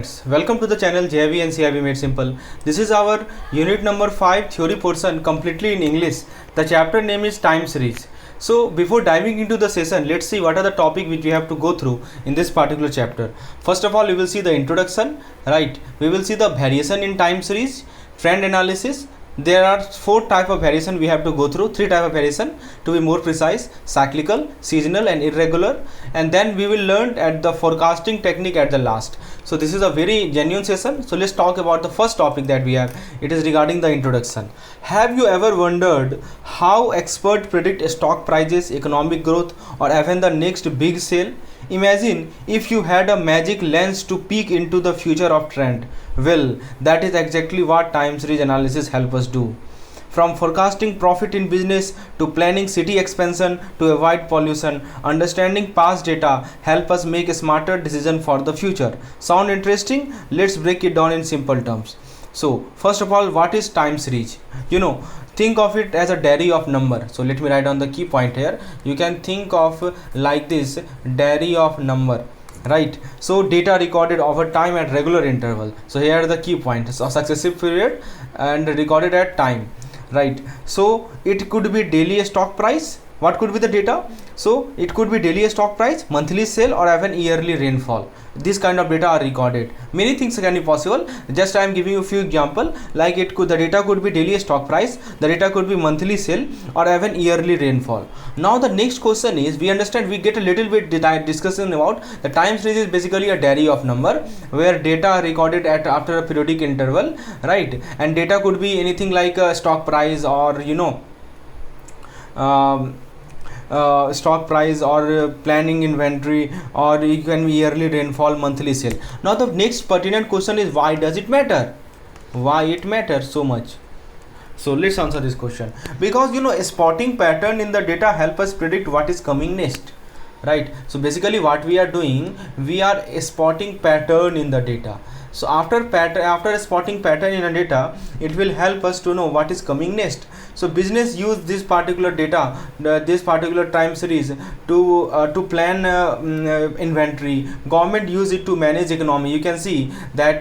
Welcome to the channel JIB and CIB Made Simple. This is our unit number 5 theory portion completely in English. The chapter name is time series. So before diving into the session, let's see what are the topic which we have to go through in this particular chapter. First of all, we will see the introduction, right? We will see the variation in time series, trend analysis. There are 4 type of variation we have to go through, 3 type of variation to be more precise: cyclical, seasonal and irregular. And then we will learn at the forecasting technique at the last. So this is a very genuine session. So let's talk about the first topic that we have. It is regarding the introduction. Have you ever wondered how experts predict stock prices, economic growth, or even the next big sale? Imagine if you had a magic lens to peek into the future of trend. Well, that is exactly what time series analysis help us do. From forecasting profit in business to planning city expansion to avoid pollution, understanding past data help us make a smarter decision for the future. Sound interesting? Let's break it down in simple terms. So, first of all, what is time series? Think of it as a diary of number. So let me write down the key point here. You can think of like this: diary of number, right? So data recorded over time at regular interval. So here are the key points: so successive period and recorded at time, right? So it could be daily stock price. What could be the data? So it could be daily stock price, monthly sale, or even yearly rainfall. This kind of data are recorded. Many things can be possible. Just I am giving you a few example. Like the data could be daily stock price, the data could be monthly sale, or even yearly rainfall. Now the next question is, we understand, we get a little bit discussion about the time series is basically a diary of number where data are recorded at after a periodic interval, right? And data could be anything like stock price or stock price or planning inventory, or it can be yearly rainfall, monthly sale. Now the next pertinent question is, why does it matter? Why it matters so much? So let's answer this question. Because a spotting pattern in the data help us predict what is coming next, right? So basically what we are doing, we are spotting pattern in the data. So after spotting pattern in a data, it will help us to know what is coming next. So business use this particular data, this particular time series to plan inventory. Government use it to manage economy. You can see that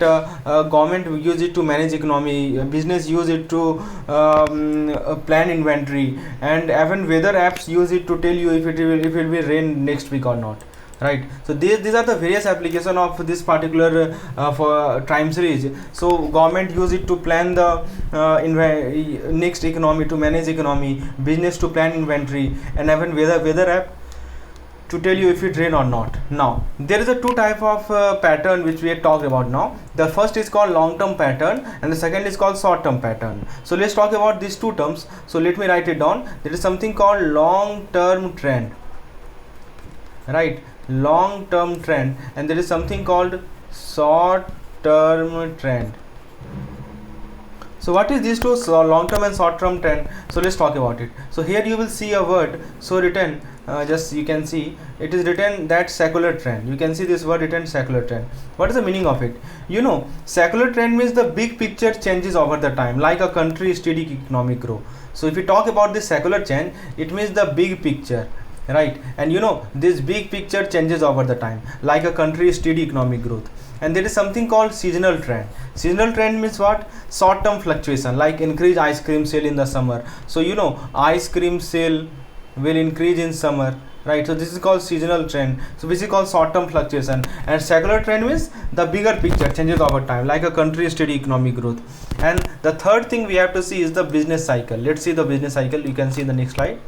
government use it to manage economy. Business use it to plan inventory, and even weather apps use it to tell you if it will be rain next week or not. Right. So these are the various application of this particular for time series. So government use it to plan the next economy, to manage economy, business to plan inventory, and even weather app to tell you if it rain or not. Now there is a 2 type of pattern which we have talked about now. The first is called long term pattern and the second is called short term pattern. So let's talk about these 2 terms. So let me write it down. There is something called long term trend, right? Long term trend, and there is something called short term trend. So what is these 2, long term and short term trend? So let's talk about it. So here you will see a word so written, just you can see it is written that secular trend. You can see this word written secular trend. What is the meaning of it? Secular trend means the big picture changes over the time, like a country steady economic growth. So if we talk about this secular trend, it means the big picture, right? And this big picture changes over the time, like a country's steady economic growth. And there is something called seasonal trend. Seasonal trend means what? Short term fluctuation, like increase ice cream sale in the summer. So ice cream sale will increase in summer, right? So this is called seasonal trend. So this is called short term fluctuation. And secular trend means the bigger picture changes over time, like a country's steady economic growth. And the third thing we have to see is the business cycle. Let's see the business cycle. You can see in the next slide.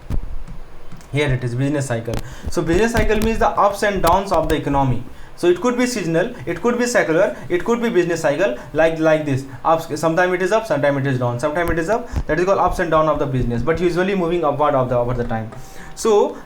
Here it is, business cycle. So business cycle means the ups and downs of the economy. So it could be seasonal, it could be secular, it could be business cycle, like this. Ups, sometimes it is up, sometimes it is down. Sometimes it is up, that is called ups and down of the business, but usually moving upward over the time. So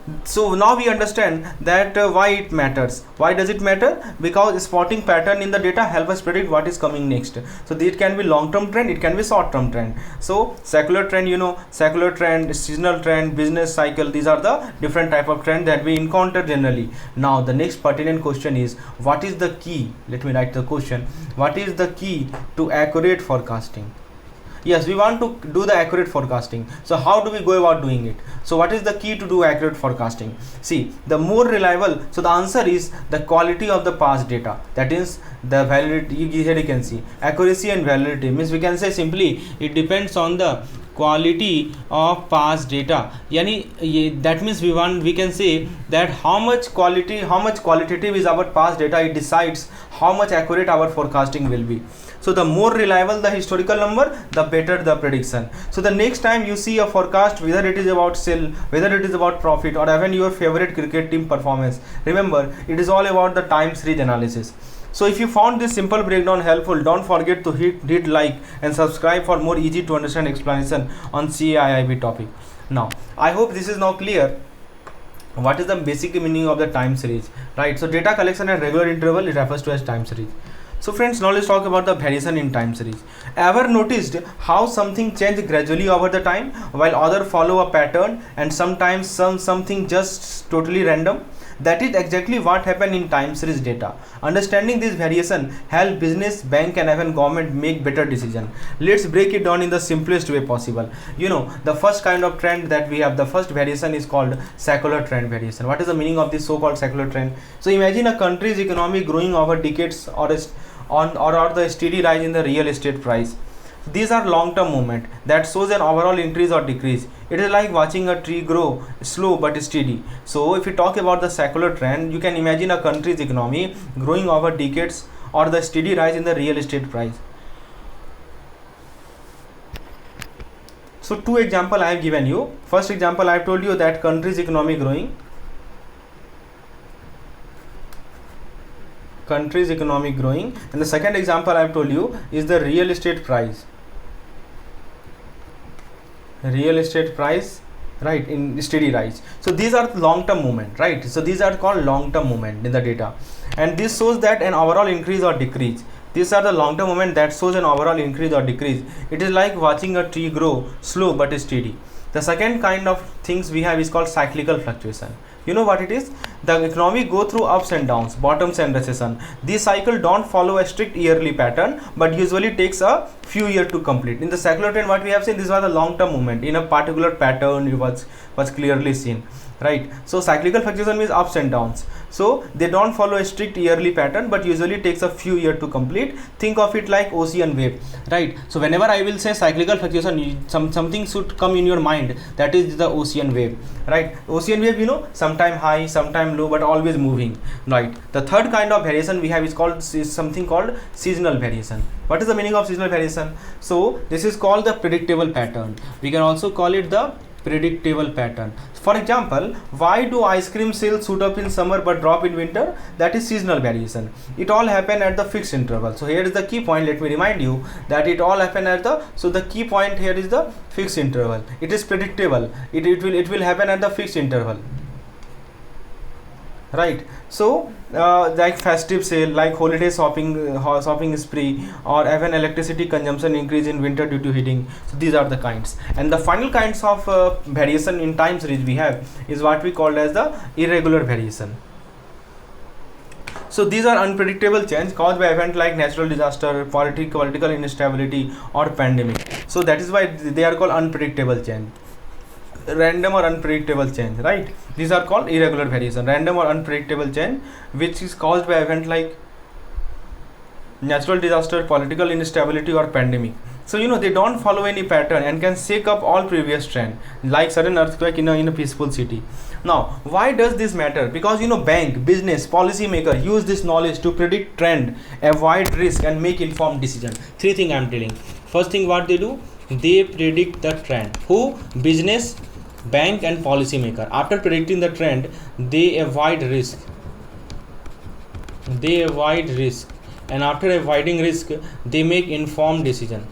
now we understand that why it matters. Why does it matter? Because spotting pattern in the data help us predict what is coming next. So it can be long term trend, it can be short term trend. So secular trend, secular trend, seasonal trend, business cycle, these are the different type of trend that we encounter generally. Now the next pertinent question is, what is the key? Let me write the question. What is the key to accurate forecasting? Yes, we want to do the accurate forecasting. So how do we go about doing it? So what is the key to do accurate forecasting? See, the more reliable, so the answer is the quality of the past data. That is the validity. Here you can see accuracy and validity, means we can say simply it depends on the quality of past data. Yani that means we can say that how much qualitative is our past data, it decides how much accurate our forecasting will be. So the more reliable the historical number, the better the prediction. So the next time you see a forecast, whether it is about sale, whether it is about profit, or even your favorite cricket team performance, remember it is all about the time series analysis. So if you found this simple breakdown helpful, don't forget to hit like and subscribe for more easy to understand explanation on CAIIB topic. Now I hope this is now clear. What is the basic meaning of the time series, right? So data collection at regular interval, it refers to as time series. So friends, now let's talk about the variation in time series. Ever noticed how something changes gradually over the time while other follow a pattern, and sometimes something just totally random? That is exactly what happened in time series data. Understanding this variation help business, bank, and even government make better decision. Let's break it down in the simplest way possible. The first kind of trend that we have, the first variation is called secular trend variation. What is the meaning of this so-called secular trend? So imagine a country's economy growing over decades, or the steady rise in the real estate price. These are long-term movement that shows an overall increase or decrease. It is like watching a tree grow slow but steady. So if you talk about the secular trend, you can imagine a country's economy growing over decades, or the steady rise in the real estate price. So two example I have given you. First example, I have told you that country's economy growing. And the second example I have told you is the real estate price, right, in steady rise. So these are long-term movement, right? So these are called long-term movement in the data, and this shows that an overall increase or decrease. These are the long-term movement that shows an overall increase or decrease. It is like watching a tree grow slow but steady. The second kind of things we have is called cyclical fluctuation. You know what it is? The economy go through ups and downs, bottoms and recession. This cycle don't follow a strict yearly pattern, but usually takes a few years to complete. In the secular trend, what we have seen, this was a long-term movement in a particular pattern. It was clearly seen, right? So cyclical fluctuation means ups and downs. So they don't follow a strict yearly pattern, but usually takes a few years to complete. Think of it like ocean wave, right? So whenever I will say cyclical fluctuation, something should come in your mind, that is the ocean wave, right? Ocean wave, sometime high, sometime low, but always moving, right? The third kind of variation we have is something called seasonal variation. What is the meaning of seasonal variation? So this is called the predictable pattern. We can also call it the predictable pattern. For example, why do ice cream sales shoot up in summer but drop in winter? That is seasonal variation. It all happen at the fixed interval. So here is the key point. Let me remind you that it all happen at the key point here is the fixed interval. It is predictable. It will happen at the fixed interval, right? So like festive sale, like holiday shopping spree, or even electricity consumption increase in winter due to heating. So these are the kinds. And the final kinds of variation in time series we have is what we call as the irregular variation. So these are unpredictable change caused by event like natural disaster, political instability, or pandemic. So that is why they are called unpredictable change. Random or unpredictable change, right? These are called irregular variation. Random or unpredictable change which is caused by event like natural disaster, political instability, or pandemic. So they don't follow any pattern and can shake up all previous trend, like sudden earthquake in a peaceful city. Now why does this matter? Because bank, business, policy maker use this knowledge to predict trend, avoid risk, and make informed decision. Three things I am telling. First thing, what they do, they predict the trend. Who? Business, bank, and policy maker. After predicting the trend, they avoid risk, and after avoiding risk, they make informed decision.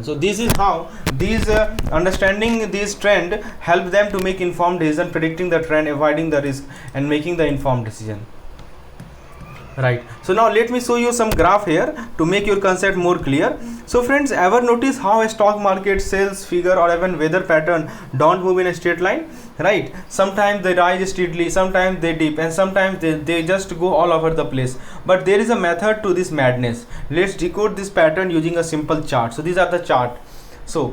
So this is how these understanding this trend help them to make informed decision, predicting the trend, avoiding the risk, and making the informed decision, right? So now let me show you some graph here to make your concept more clear. So friends, ever notice how a stock market sales figure or even weather pattern don't move in a straight line? right? Sometimes they rise steadily, sometimes they dip, and sometimes they just go all over the place. But there is a method to this madness. Let's decode this pattern using a simple chart. So these are the chart. So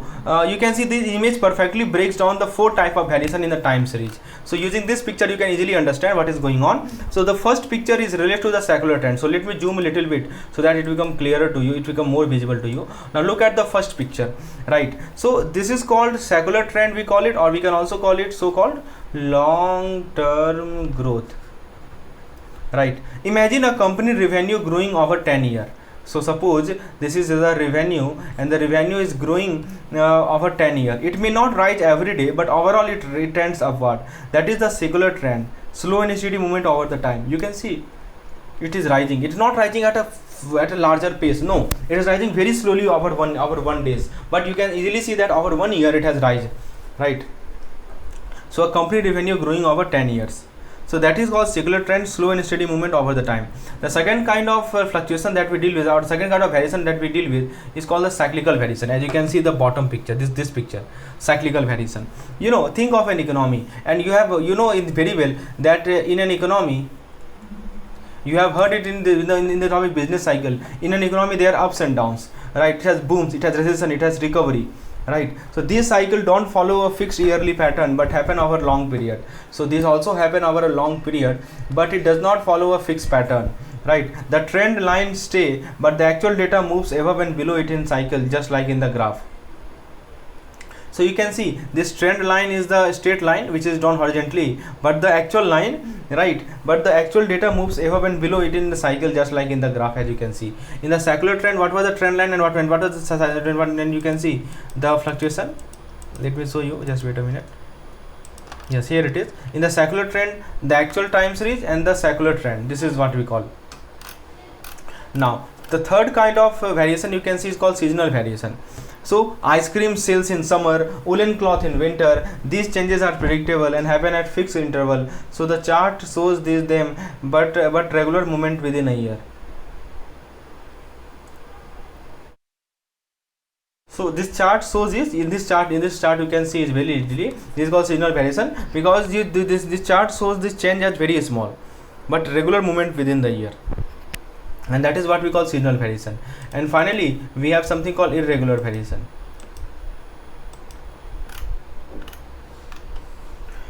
you can see this image perfectly breaks down the 4 type of variation in the time series. So using this picture you can easily understand what is going on. So the first picture is related to the secular trend. So let me zoom a little bit so that it become clearer to you, it become more visible to you. Now look at the first picture, right? So this is called secular trend, we call it, or we can also call it so called long term growth, right? Imagine a company revenue growing over 10 years. So suppose this is the revenue, and the revenue is growing over 10 years. It may not rise every day, but overall it trends upward. That is the secular trend, slow and steady movement over the time. You can see it is rising. It's not rising at a larger pace. No, it is rising very slowly over one days. But you can easily see that over 1 year it has risen, right? So a company revenue growing over 10 years. So that is called secular trend, slow and steady movement over the time. The second kind of fluctuation that we deal with, or second kind of variation that we deal with, is called the cyclical variation. As you can see the bottom picture, this picture, cyclical variation. You know, think of an economy, and you have it very well that in an economy, you have heard it in the topic business cycle. In an economy there are ups and downs, right? It has booms, it has recession, it has recovery, right? So this cycle don't follow a fixed yearly pattern but happen over long period. So this also happen over a long period, but it does not follow a fixed pattern, right? The trend line stay, but the actual data moves above and below it in cycle, just like in the graph. So you can see this trend line is the straight line which is drawn horizontally, but the actual line, right, but the actual data moves above and below it in the cycle, just like in the graph. As you can see in the secular trend, what was the trend line and what was the trend, and you can see the fluctuation. Let me show you, just wait a minute. Yes, here it is. In the secular trend, the actual time series and the secular trend, this is what we call. Now the third kind of variation you can see is called seasonal variation. So ice cream sales in summer, woolen cloth in winter. These changes are predictable and happen at fixed interval. So the chart shows them, but regular movement within a year. So this chart shows this. In this chart you can see is very easily. This is called seasonal variation because this chart shows this change as very small, but regular movement within the year. And that is what we call seasonal variation. And finally we have something called irregular variation.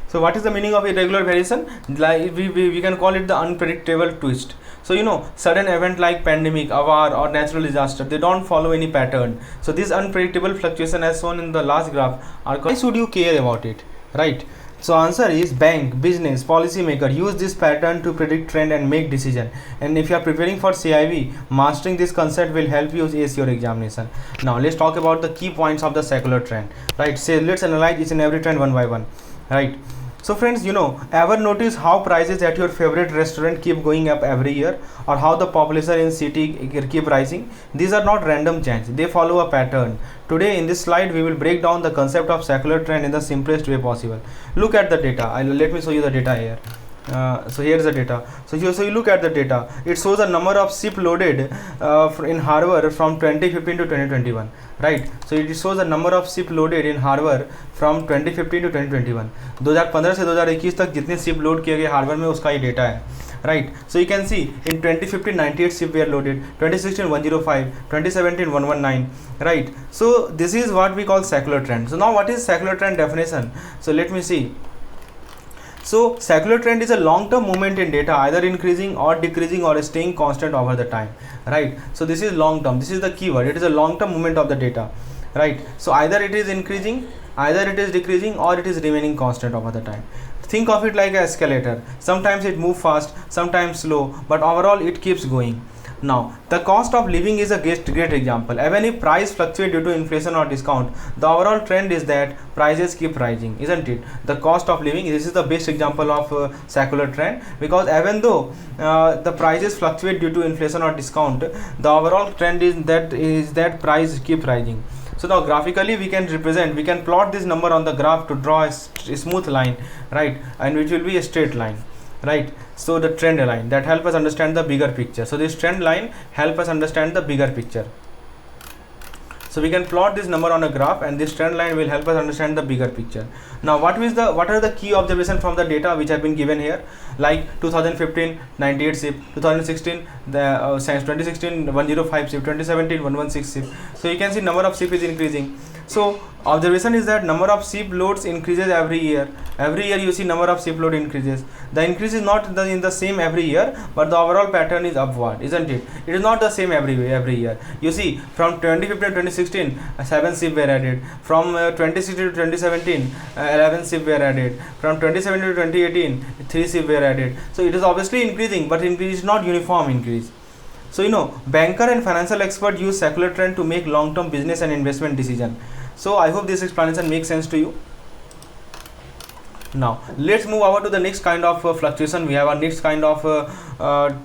So what is the meaning of irregular variation? Like we can call it the unpredictable twist. So sudden event like pandemic, war, or natural disaster, they don't follow any pattern. So this unpredictable fluctuation, as shown in the last graph, are called. Why should you care about it, right? So answer is bank, business, policymaker use this pattern to predict trend and make decision. And if you are preparing for CAIIB, mastering this concept will help you ace your examination. Now let's talk about the key points of the secular trend, right? So let's analyze each and every trend one by one, right? So friends, ever notice how prices at your favorite restaurant keep going up every year, or how the population in city keep rising? These are not random change, they follow a pattern. Today in this slide we will break down the concept of secular trend in the simplest way possible. Look at the data. Let me show you the data here. So here is the data. So you look at the data. It shows the number of ship loaded in harbor from 2015 to 2021, right? So it shows the number of ship loaded in harbor from 2015 to 2021. 2015 से 2021 तक जितने ship load किए गए harbour में उसका ये data है, right? So you can see in 2015 98 ship were loaded, 2016 105, 2017 119, right? So this is what we call secular trend. So now what is secular trend definition? So let me see. So secular trend is a long-term movement in data, either increasing or decreasing or staying constant over the time, right? So this is long-term. This is the keyword. It is a long-term movement of the data, right? So either it is increasing, either it is decreasing, or it is remaining constant over the time. Think of it like an escalator. Sometimes it moves fast, sometimes slow, but overall it keeps going. Now, the cost of living is a great example. Even if price fluctuates due to inflation or discount, the overall trend is that prices keep rising, isn't it? The cost of living, this is the best example of secular trend, because even though the prices fluctuate due to inflation or discount, the overall trend is that price keep rising. So now graphically we can plot this number on the graph to draw a smooth line, right, and which will be a straight line, right? So the trend line that help us understand the bigger picture. So this trend line help us understand the bigger picture. So we can plot this number on a graph, and this trend line will help us understand the bigger picture. Now what are the key observations from the data which have been given here? Like 2015 98 SIP, 2016 the 2016 105 SIP, 2017 116 SIP. So you can see number of SIP is increasing. So observation is that number of SIP loads increases every year. Every year you see number of SIP load increases. The increase is not in the same every year, but the overall pattern is upward, isn't it? It is not the same every year. You see, from 2015 to 2016, 7 SIP were added. From 2016 to 2017, 11 SIP were added. From 2017 to 2018, 3 SIP were added. So it is obviously increasing, but increase is not uniform increase. So banker and financial expert use secular trend to make long-term business and investment decision. So I hope this explanation makes sense to you. Now let's move over to the next kind of fluctuation we have, our next kind of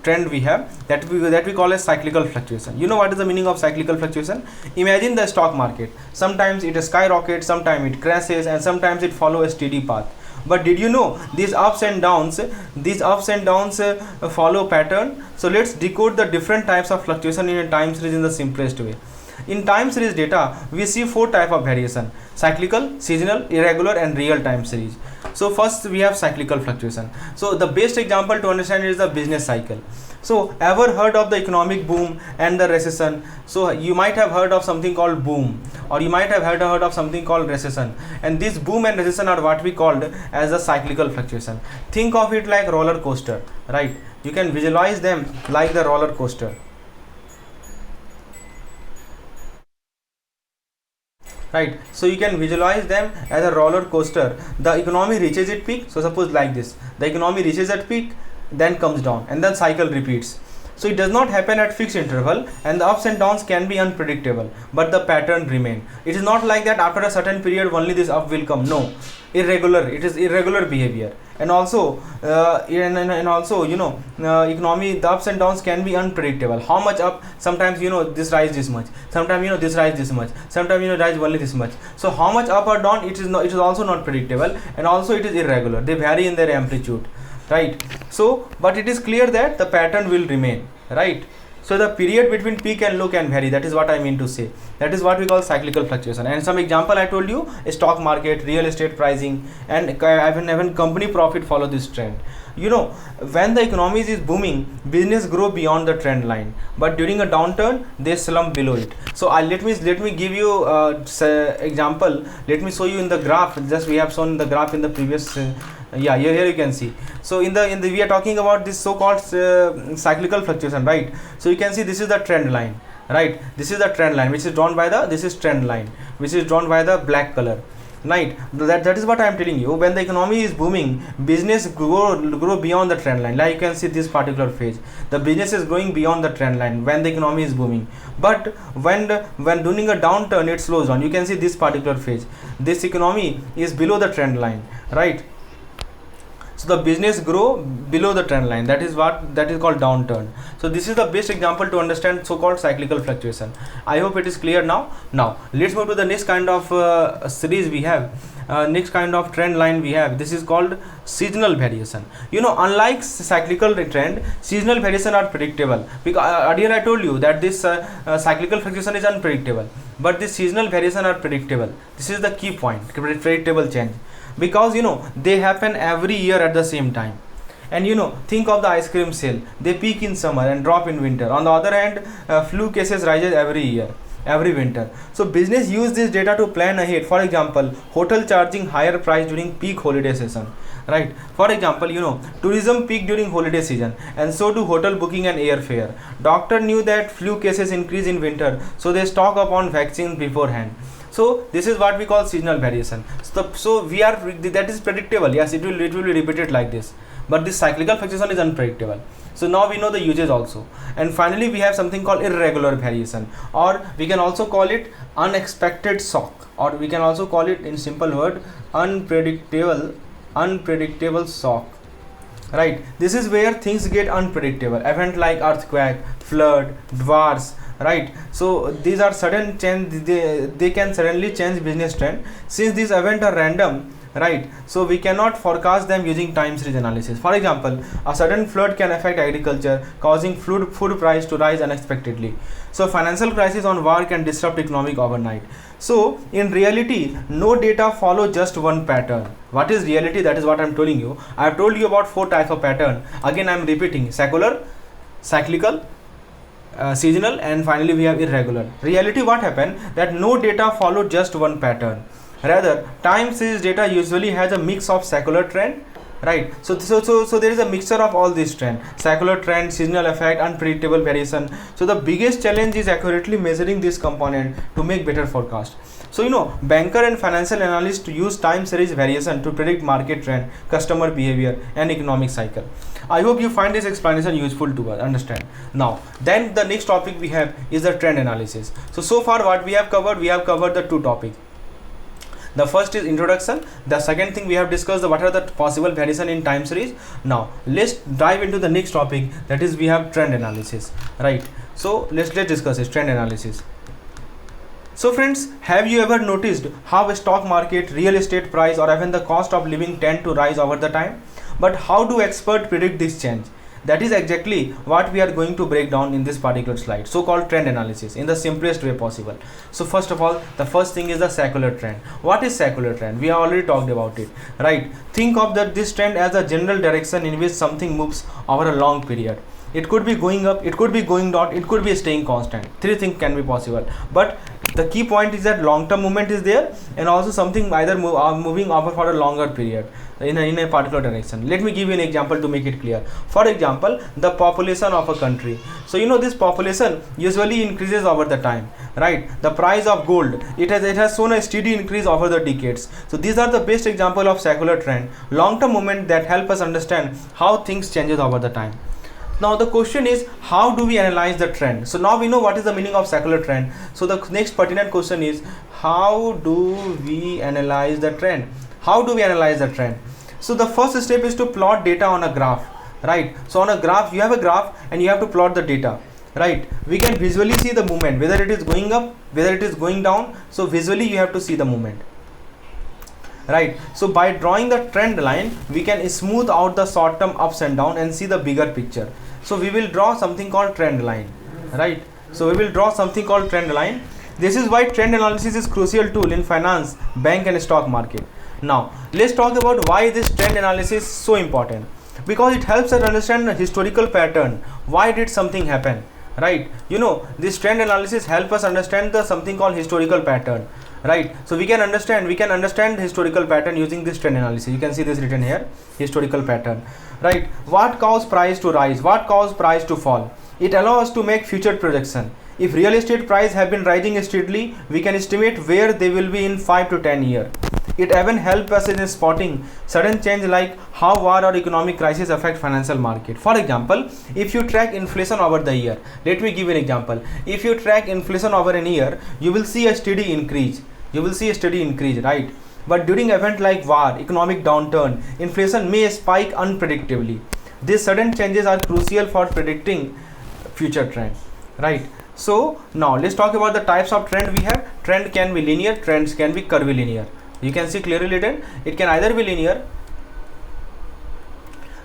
trend we have, that we call as cyclical fluctuation. You know what is the meaning of cyclical fluctuation? Imagine the stock market. Sometimes it skyrockets, sometimes it crashes, and sometimes it follows a steady path. But did you know these ups and downs follow pattern? So let's decode the different types of fluctuation in a time series in the simplest way. In time series data, we see 4 types of variation: cyclical, seasonal, irregular, and real time series. So first we have cyclical fluctuation. So the best example to understand is the business cycle. So ever heard of the economic boom and the recession? So you might have heard of something called boom, or you might have heard of something called recession. And this boom and recession are what we called as a cyclical fluctuation. Think of it like roller coaster, right? You can visualize them like the roller coaster. Right, so you can visualize them as a roller coaster. The economy reaches its peak. So suppose like this, the economy reaches at peak, then comes down, and then cycle repeats. So it does not happen at fixed interval, and the ups and downs can be unpredictable, but the pattern remain. It is not like that after a certain period only this up will come. No, irregular. It is irregular behavior, and also economy, the ups and downs can be unpredictable. How much up? Sometimes this rise this much. Sometimes this rise this much. Sometimes rise only this much. So how much up or down? It is also not predictable, and also it is irregular. They vary in their amplitude. Right, so but it is clear that the pattern will remain, right? So the period between peak and low can vary. That is what I mean to say. That is what we call cyclical fluctuation. And some example I told you: stock market, real estate pricing, and even company profit follow this trend. When the economy is booming, business grow beyond the trend line, but during a downturn they slump below it. So let me give you example. Let me show you in the graph. Just we have shown in the graph in the previous here you can see. So in the we are talking about this so-called cyclical fluctuation, right? So you can see this is the trend line, right? This is the trend line which is drawn by trend line which is drawn by the black color, right? That is what I am telling you. When the economy is booming, business grow beyond the trend line. Like you can see this particular phase, the business is growing beyond the trend line when the economy is booming. But when during a downturn it slows down. You can see this particular phase, this economy is below the trend line, right? So the business grow below the trend line. That is called downturn. So this is the best example to understand so-called cyclical fluctuation. I hope it is clear now. Now let's move to the next kind of series we have. Next kind of trend line we have. This is called seasonal variation. Unlike cyclical trend, seasonal variation are predictable. Because earlier I told you that this cyclical fluctuation is unpredictable, but this seasonal variation are predictable. This is the key point: predictable change. Because they happen every year at the same time. And think of the ice cream sale. They peak in summer and drop in winter. On the other hand, flu cases rises every year, every winter. So business use this data to plan ahead. For example, hotel charging higher price during peak holiday season, right? For example, tourism peak during holiday season, and so do hotel booking and airfare. Doctor knew that flu cases increase in winter, so they stock up on vaccines beforehand. So this is what we call seasonal variation. So that is predictable. Yes, it will be repeated like this. But this cyclical fluctuation is unpredictable. So now we know the uses also. And finally we have something called irregular variation, or we can also call it unexpected shock, or we can also call it in simple word unpredictable shock. Right, this is where things get unpredictable. Event like earthquake, flood, droughts, right? So these are sudden change. They can suddenly change business trend. Since these events are random, right? So we cannot forecast them using time series analysis. For example, a sudden flood can affect agriculture, causing food price to rise unexpectedly. So financial crisis on war can disrupt economic overnight. So in reality, no data follow just one pattern. What is reality? That is what I'm telling you. I have told you about 4 types of pattern. Again, I'm repeating: secular, cyclical, seasonal, and finally we have irregular. Reality, what happened, that no data follow just one pattern. Rather, time series data usually has a mix of secular trend, right? So there is a mixture of all these trend: secular trend, seasonal effect, unpredictable variation. So the biggest challenge is accurately measuring this component to make better forecast. So banker and financial analysts use time series variation to predict market trend, customer behavior, and economic cycle. I hope you find this explanation useful to understand. Now, then the next topic we have is the trend analysis. So far what we have covered the 2 topics. The first is introduction. The second thing we have discussed what are the possible variation in time series. Now let's dive into the next topic, that is we have trend analysis, right? So let's discuss this trend analysis. So friends, have you ever noticed how a stock market, real estate price, or even the cost of living tend to rise over the time? But how do experts predict this change? That is exactly what we are going to break down in this particular slide, so-called trend analysis, in the simplest way possible. So first of all, the first thing is the secular trend. What is secular trend? We have already talked about it, right? Think of this trend as a general direction in which something moves over a long period. It could be going up, it could be going down, it could be staying constant. 3 things can be possible. But the key point is that long-term movement is there, and also something either moving over for a longer period in a particular direction. Let me give you an example to make it clear. For example, the population of a country. So this population usually increases over the time, right? The price of gold, it has shown a steady increase over the decades. So these are the best example of secular trend, long-term movement that help us understand how things changes over the time. Now the question is, how do we analyze the trend? So now we know what is the meaning of secular trend. So the next pertinent question is, how do we analyze the trend? How do we analyze the trend? So the first step is to plot data on a graph, right? So on a graph, you have a graph and you have to plot the data, right? We can visually see the movement, whether it is going up, whether it is going down. So visually you have to see the movement, right? So by drawing the trend line, we can smooth out the short-term ups and downs and see the bigger picture. So we will draw something called trend line, right? So we will draw something called trend line. This is why trend analysis is crucial tool in finance, bank, and stock market. Now let's talk about why this trend analysis is so important. Because it helps us understand the historical pattern. Why did something happen, right? This trend analysis help us understand the something called historical pattern, right? So we can understand historical pattern using this trend analysis. You can see this written here, historical pattern, right? What caused price to rise? What caused price to fall? It allows us to make future projection. If real estate price have been rising steadily, we can estimate where they will be in 5 to 10 years. It even helps us in spotting sudden change like how war or economic crisis affect financial market. For example, if you track inflation over the year, let me give you an example. If you track inflation over a year, you will see a steady increase. Right? But during event like war, economic downturn, inflation may spike unpredictably. These sudden changes are crucial for predicting future trend, right? So now let's talk about the types of trend we have. Trend can be linear, trends can be curvilinear. You can see clearly written, it can either be linear,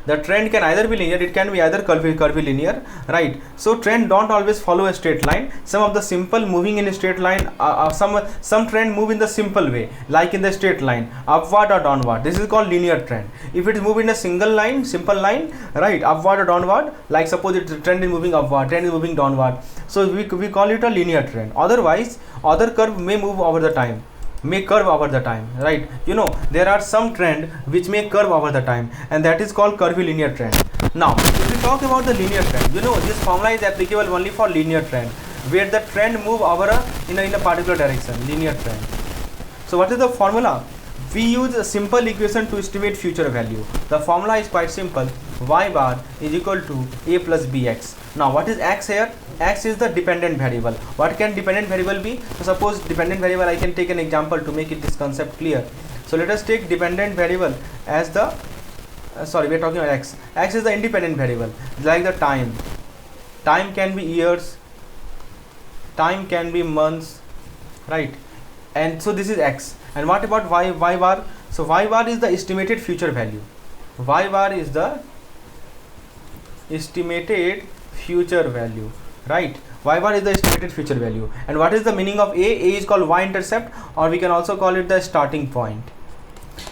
the trend can either be linear, it can be either curvilinear, right? So trend don't always follow a straight line. Some of the simple moving in a straight line, some trend move in the simple way, like in the straight line, upward or downward. This is called linear trend. If it is moving in a single line, simple line, right, upward or downward, like suppose the trend is moving upward, trend is moving downward, so we call it a linear trend. Otherwise, other curve may move over the time, right? There are some trend which may curve over the time, and that is called curvilinear trend. Now if we talk about the linear trend, this formula is applicable only for linear trend, where the trend move over in a particular direction, linear trend. So what is the formula? We use a simple equation to estimate future value. The formula is quite simple. Y bar is equal to a plus bx. Now what is x here? X is the dependent variable. What can dependent variable be? So suppose dependent variable, I can take an example to make this concept clear. So let us take dependent variable as the we are talking about x. X is the independent variable, like the time. Time can be years, time can be months, right? And so this is x. And what about y bar? So y bar is the estimated future value. Y bar is the estimated future value, right? Y bar is the estimated future value. And what is the meaning of A? A is called y intercept, or we can also call it the starting point.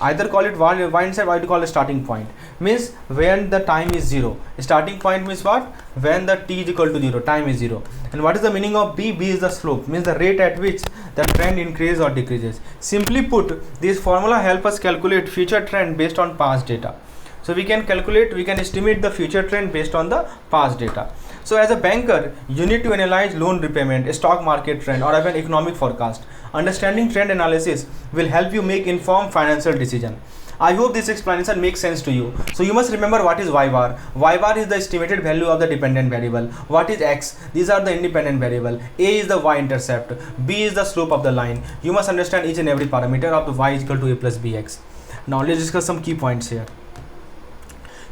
Either call it y intercept or you call it starting point. Means when the time is 0. Starting point means what? When the t is equal to 0, time is 0. And what is the meaning of B? B is the slope, means the rate at which the trend increases or decreases. Simply put, this formula help us calculate future trend based on past data. So we can estimate the future trend based on the past data. So as a banker, you need to analyze loan repayment, stock market trend, or even economic forecast. Understanding trend analysis will help you make informed financial decision. I hope this explanation makes sense to you. So you must remember what is y bar. Y bar is the estimated value of the dependent variable. What is x? These are the independent variable. A is the y intercept. B is the slope of the line. You must understand each and every parameter of the y is equal to a plus bx. Now let's discuss some key points here.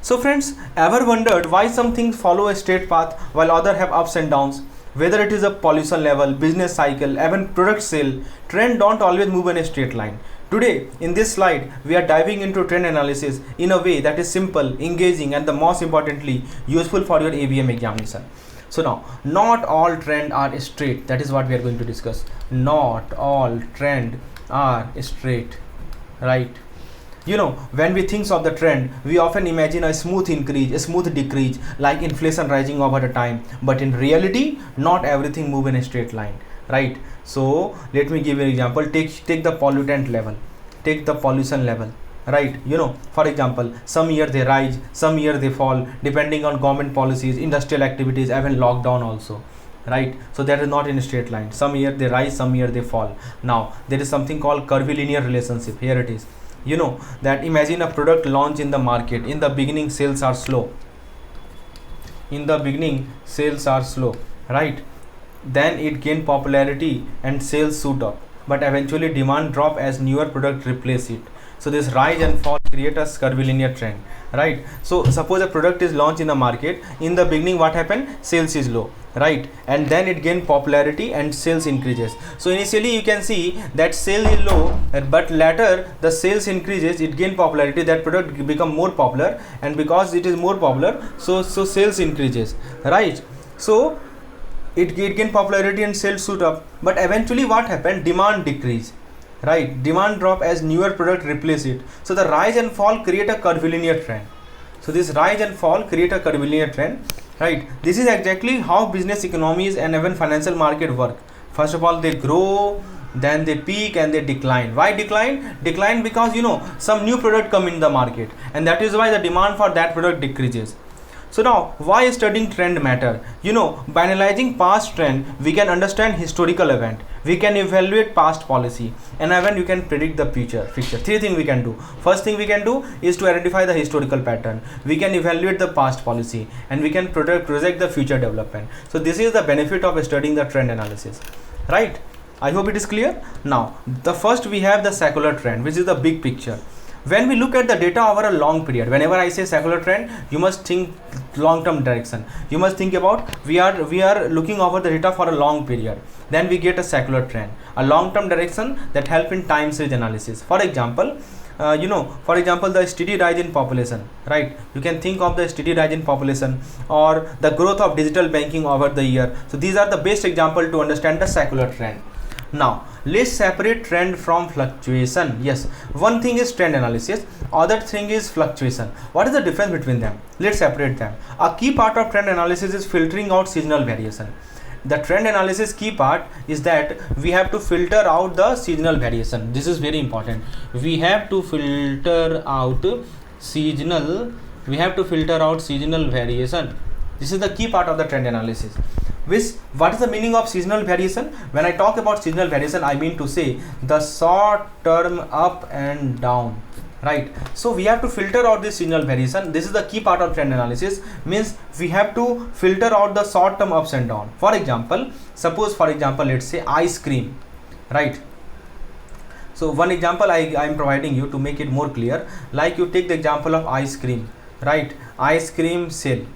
So friends, ever wondered why some things follow a straight path while others have ups and downs? Whether it is a pollution level, business cycle, even product sale, trend don't always move in a straight line. Today, in this slide, we are diving into trend analysis in a way that is simple, engaging, and the most importantly, useful for your ABM examination. So now, not all trends are straight. That is what we are going to discuss. Not all trends are straight, right? You know, when we think of the trend, we often imagine a smooth increase, a smooth decrease, like inflation rising over the time. But in reality, not everything moves in a straight line, right? So let me give you an example. Take the pollutant level, take the pollution level, right? You know, for example, some year they rise, some year they fall, depending on government policies, industrial activities, even lockdown also, right? So that is not in a straight line. Some year they rise, some year they fall. Now there is something called curvilinear relationship. Here it is. You know that imagine a product launch in the market. In the beginning, sales are slow. In the beginning, sales are slow, right? Then it gain popularity and sales shoot up. But eventually demand drop as newer product replace it. So this rise and fall create a curvilinear trend, right? So suppose a product is launched in the market. In the beginning, what happened? Sales is low, right? And then it gain popularity and sales increases. So initially you can see that sale is low, but later the sales increases, it gain popularity, that product become more popular, and because it is more popular, so sales increases, right? So it gain popularity and sales shoot up, but eventually what happened? Demand decrease, right? Demand drop as newer product replace it. So the rise and fall create a curvilinear trend. So this rise and fall create a curvilinear trend, right? This is exactly how business economies and even financial market work. First of all, they grow, then they peak and they decline. Why decline? Decline because, you know, some new product come in the market, and that is why the demand for that product decreases. So now, why studying trend matter? You know, by analyzing past trend, we can understand historical event, we can evaluate past policy, and even you can predict the future. Three things we can do. First thing we can do is to identify the historical pattern. We can evaluate the past policy, and we can project the future development. So this is the benefit of studying the trend analysis, right? I hope it is clear. Now, the first we have the secular trend, which is the big picture. When we look at the data over a long period, whenever I say secular trend, you must think long-term direction. You must think about we are looking over the data for a long period. Then we get a secular trend, a long-term direction that help in time series analysis. For example, the steady rise in population, right? You can think of the steady rise in population or the growth of digital banking over the year. So these are the best example to understand the secular trend. Now let's separate trend from fluctuation. Yes, one thing is trend analysis, other thing is fluctuation. What is the difference between them? Let's separate them. A key part of trend analysis is filtering out seasonal variation. The trend analysis key part is that we have to filter out the seasonal variation. This is very important. We have to filter out seasonal variation. This is the key part of the trend analysis. What is the meaning of seasonal variation? When I talk about seasonal variation, I mean to say the short term up and down, right? So we have to filter out this seasonal variation. This is the key part of trend analysis, means we have to filter out the short term ups and down. For example, let's say ice cream, right? So one example I am providing you to make it more clear. Like you take the example of ice cream, right? Ice cream sale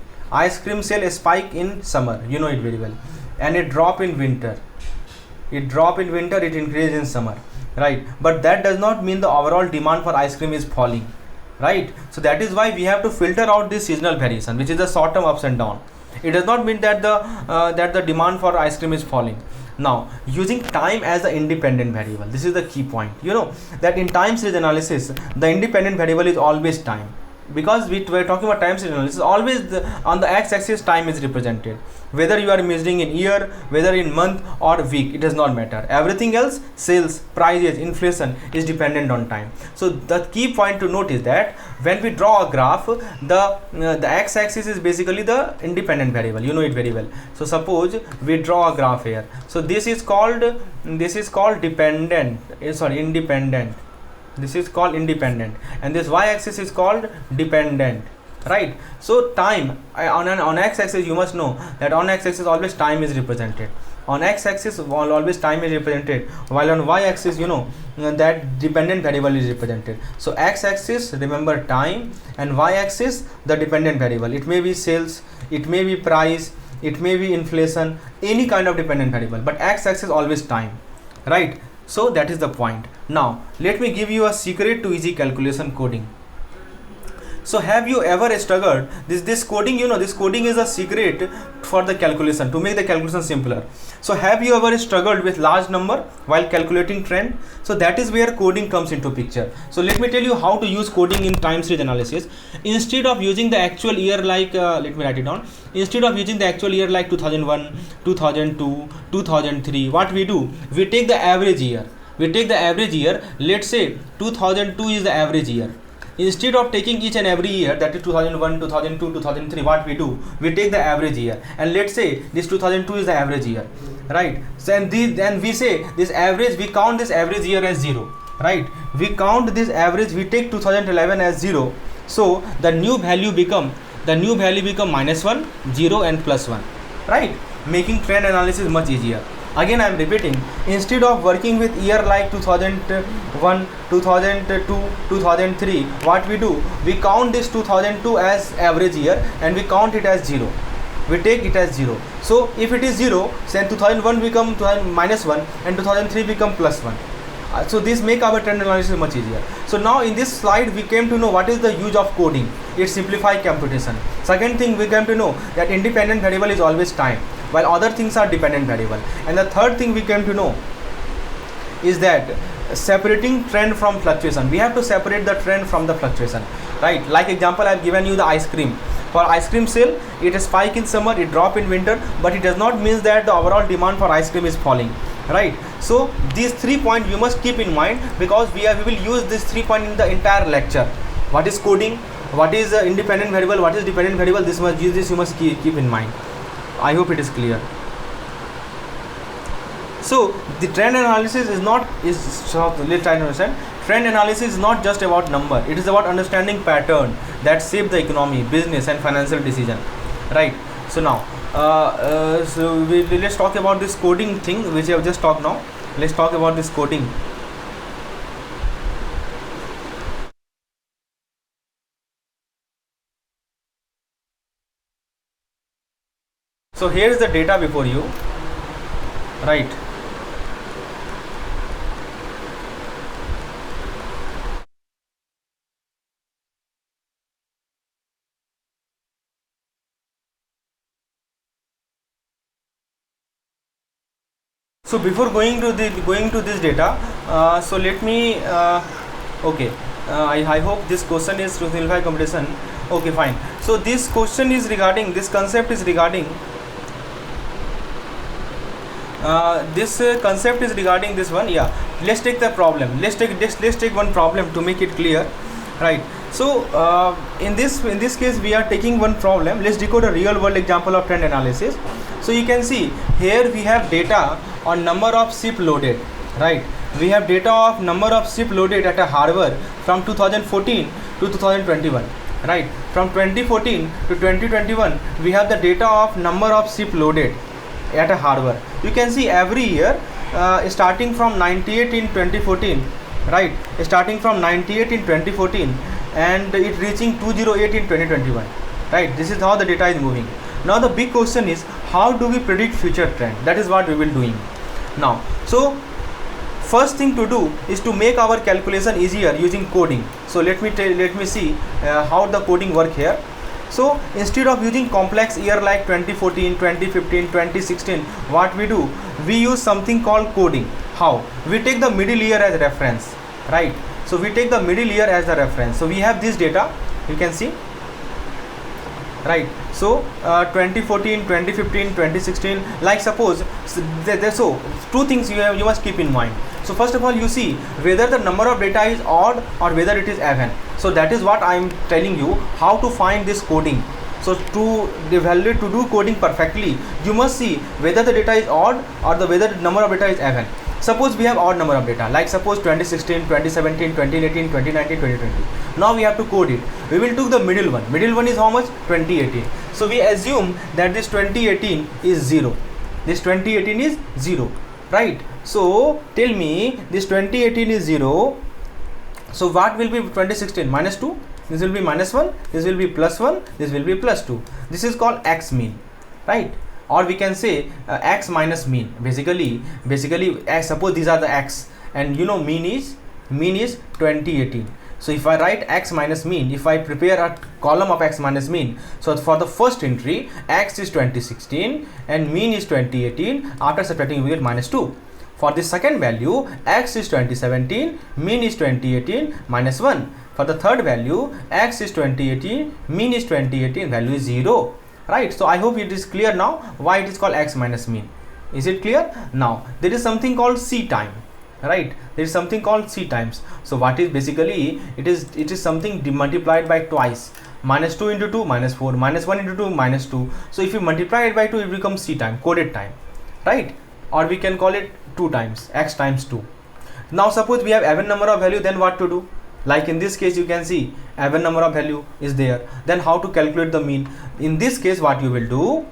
spike in summer, you know it very well, and it drop in winter. It increase in summer, right? But that does not mean the overall demand for ice cream is falling, right? So that is why we have to filter out this seasonal variation, which is the short term ups and down. It does not mean that the demand for ice cream is falling. Now, using time as the independent variable, this is the key point. You know that in time series analysis, the independent variable is always time, because we were talking about time series analysis. Always on the x-axis time is represented, whether you are measuring in year, whether in month or week, it does not matter. Everything else, sales, prices, inflation, is dependent on time. So the key point to note is that when we draw a graph, the x-axis is basically the independent variable. You know it very well. So suppose we draw a graph here. So this is called dependent. Independent. This is called independent, and this y-axis is called dependent, right? So time on x-axis, you must know that on x-axis always time is represented. On x-axis always time is represented, while on y-axis, you know, that dependent variable is represented. So x-axis, remember time, and y-axis the dependent variable. It may be sales, it may be price, it may be inflation, any kind of dependent variable, but x-axis always time, right? So that is the point. Now let me give you a secret to easy calculation coding. So have you ever struggled this coding? You know, this coding is a secret for the calculation, to make the calculation simpler. So have you ever struggled with large number while calculating trend? So that is where coding comes into picture. So let me tell you how to use coding in time series analysis. Instead of using the actual year, like let me write it down. Instead of using the actual year like 2001, 2002, 2003, what we do, we take the average year. Let's say 2002 is the average year. Instead of taking each and every year, that is 2001, 2002, 2003, what we do, we take the average year, and let's say this 2002 is the average year, right? So then we say this average, we count this average year as 0, right? We count this average, we take 2011 as 0. So the new value become -1, 0 and +1, right? Making trend analysis much easier. Again, I am repeating, instead of working with year like 2001, 2002, 2003, what we do, we count this 2002 as average year and we count it as 0. We take it as 0. So if it is 0, then 2001 become -1 and 2003 become +1. So this make our trend analysis much easier. So now in this slide we came to know what is the use of coding. It simplifies computation. Second thing, we came to know that independent variable is always time, while other things are dependent variable. And the third thing we came to know is that separating trend from fluctuation. We have to separate the trend from the fluctuation, right? Like example, I have given you the ice cream. For ice cream sale, it spike in summer, it drop in winter, but it does not mean that the overall demand for ice cream is falling, right? So these 3 points you must keep in mind, because we will use this 3 points in the entire lecture. What is coding? What is independent variable? What is dependent variable? You must keep in mind. I hope it is clear. So the trend analysis let's try to understand. Trend analysis is not just about number. It is about understanding pattern that shape the economy, business and financial decision, right? So now let's talk about this coding thing which I have just talked now. Let's talk about this coding. So here is the data before you, right? So before going to this data, so let me okay. I hope this question is to simplify computation. Okay, fine. So this question is regarding, this concept is regarding this one. Yeah, let's take the problem. Let's take one problem to make it clear, right? So in this case we are taking one problem. Let's decode a real world example of trend analysis. So you can see here we have data on number of ship loaded, right? We have data of number of ship loaded at a harbor from 2014 to 2021, right? From 2014 to 2021 we have the data of number of ship loaded at a harbor. You can see every year starting from 98 in 2014, right? Starting from 98 in 2014 and it reaching 208 in 2021, right? This is how the data is moving. Now the big question is, how do we predict future trend? That is what we will doing now. So first thing to do is to make our calculation easier using coding. So let me see how the coding work here. So instead of using complex year like 2014, 2015, 2016, what we do, we use something called coding. How? We take the middle year as reference, right? So we take the middle year as the reference. So we have this data, you can see, right? So 2014, 2015, 2016, like suppose, so two things you must keep in mind. So first of all, you see whether the number of data is odd or whether it is even. So that is what I am telling you, how to find this coding. So to evaluate, to do coding perfectly, you must see whether the data is odd or whether the number of data is even. Suppose we have odd number of data, like suppose 2016, 2017, 2018, 2019, 2020. Now we have to code it. We will take the middle one. Middle one is how much? 2018. So we assume that this 2018 is 0. This 2018 is 0, right? So tell me, this 2018 is 0. So what will be 2016? Minus 2. This will be minus 1. This will be plus 1. This will be plus 2. This is called x mean, right? Or we can say x minus mean. Basically suppose these are the x, and you know mean is 2018. So if I write x minus mean, if I prepare a column of x minus mean, so for the first entry x is 2016 and mean is 2018. After subtracting we get minus 2. For the second value, x is 2017, mean is 2018, minus 1. For the third value, x is 2018, mean is 2018, value is 0. Right? So I hope it is clear now why it is called x minus mean. Is it clear? Now there is something called c time. Right? There is something called c times. So what is basically, it is something multiplied by twice. Minus 2 into 2, minus 4, minus 1 into 2, minus 2. So if you multiply it by 2, it becomes c time, coded time. Right? Or we can call it 2 times, x times 2. Now suppose we have even number of value, then what to do? Like in this case, you can see even number of value is there. Then how to calculate the mean? In this case, what you will do?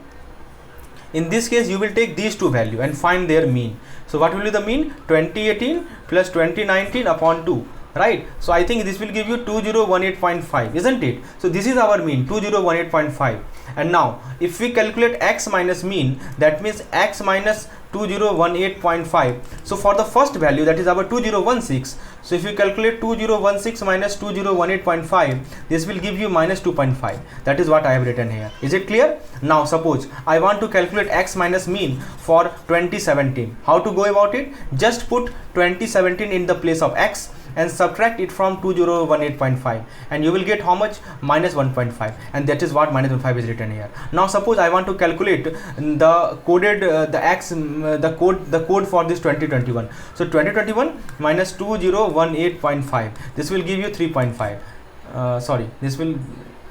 In this case, you will take these two value and find their mean. So what will be the mean? 2018 plus 2019 upon 2. Right? So I think this will give you 2018.5, isn't it? So this is our mean, 2018.5. And now if we calculate x minus mean, that means x minus 2018.5. So for the first value, that is our 2016. So if you calculate 2016 minus 2018.5, this will give you minus 2.5. That is what I have written here. Is it clear? Now suppose I want to calculate x minus mean for 2017. How to go about it? Just put 2017 in the place of x and subtract it from 2018.5, and you will get how much? Minus 1.5, and that is what minus 1.5 is written here. Now suppose I want to calculate the coded the code for this 2021. So 2021 minus 2018.5, this will give you 3.5. Sorry, this will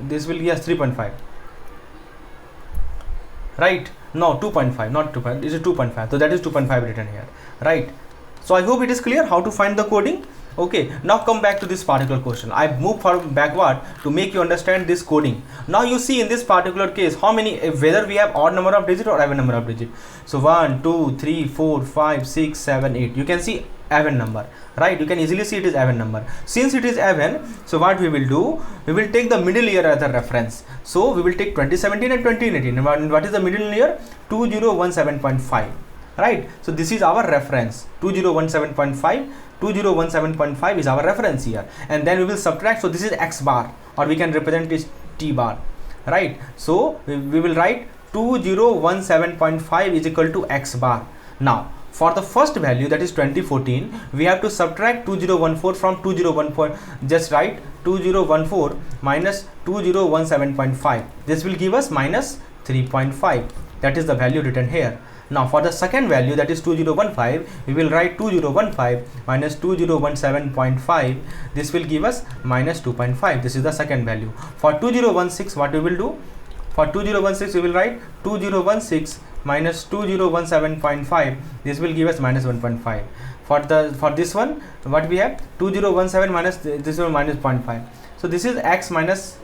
yes 3.5. Right? No, 2.5, not 2.5. This is 2.5. So that is 2.5 written here. Right? So I hope it is clear how to find the coding. Okay, now come back to this particular question. I move backward to make you understand this coding. Now you see in this particular case how many, whether we have odd number of digit or even number of digit. So 1, 2, 3, 4, 5, 6, 7, 8. You can see even number, right? You can easily see it is even number. Since it is even, so what we will do? We will take the middle year as a reference. So we will take 2017 and 2018. And what is the middle year? 2017.5. Right? So this is our reference, 2017.5. 2017.5 is our reference here, and then we will subtract. So this is x bar, or we can represent it t bar, right? So we will write 2017.5 is equal to x bar. Now for the first value, that is 2014, we have to subtract 2014 from 2014. Just write 2014 minus 2017.5. This will give us minus 3.5. That is the value written here. Now for the second value, that is 2015, we will write 2015 minus 2017.5. This will give us minus 2.5. This is the second value. For 2016, what we will do? For 2016, we will write 2016 minus 2017.5. This will give us minus 1.5. For this one, what we have? 2017 minus this one minus 0.5. So this is x minus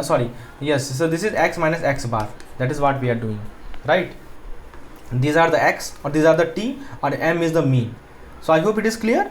sorry, yes, so this is x minus x bar. That is what we are doing, right? These are the x, or these are the t, or m is the mean. So I hope it is clear.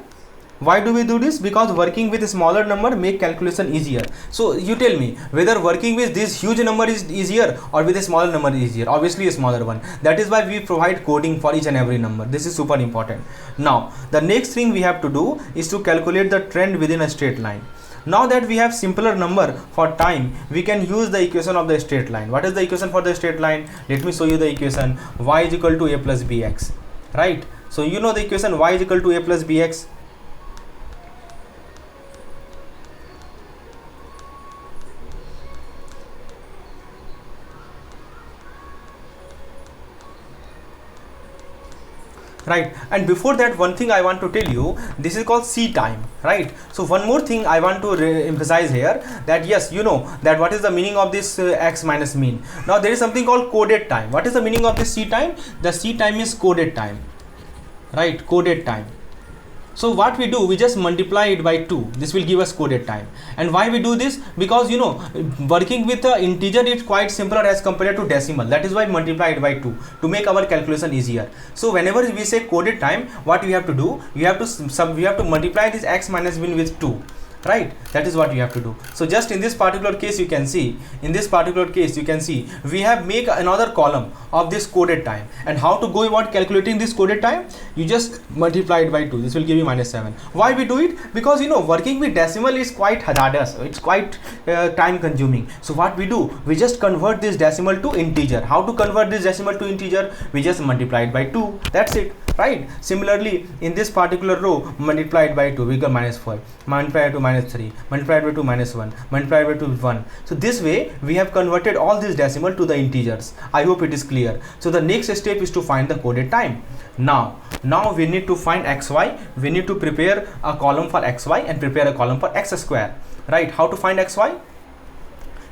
Why do we do this? Because working with a smaller number make calculation easier. So you tell me whether working with this huge number is easier or with a smaller number is easier. Obviously a smaller one. That is why we provide coding for each and every number. This is super important. Now the next thing we have to do is to calculate the trend within a straight line. Now that we have simpler number for time, we can use the equation of the straight line. What is the equation for the straight line? Let me show you the equation. Y is equal to a plus bx, right? So you know the equation y is equal to a plus bx. Right, and before that, one thing I want to tell you, this is called C time, right? So one more thing I want to emphasize here, that yes, you know that what is the meaning of this x minus mean. Now there is something called coded time. What is the meaning of this C time? The C time is coded time, right? Coded time. So what we do, we just multiply it by 2. This will give us coded time. And why we do this? Because you know, working with an integer is quite simpler as compared to decimal. That is why multiply it by 2 to make our calculation easier. So whenever we say coded time, what we have to do, we have to multiply this x minus min with 2. Right, that is what you have to do. So just in this particular case, you can see, we have make another column of this coded time. And how to go about calculating this coded time? You just multiply it by 2. This will give you minus 7. Why we do it? Because you know, working with decimal is quite hazardous. It's quite time consuming. So what we do, we just convert this decimal to integer. How to convert this decimal to integer? We just multiply it by 2. That's it. Right. Similarly, in this particular row, multiplied by 2, we get minus 4, multiplied to minus 3, multiplied by 2 minus 1, multiplied by 2 1. So this way we have converted all these decimal to the integers. I hope it is clear. So the next step is to find the coded time. Now we need to find xy. We need to prepare a column for xy and prepare a column for x square. Right. How to find xy?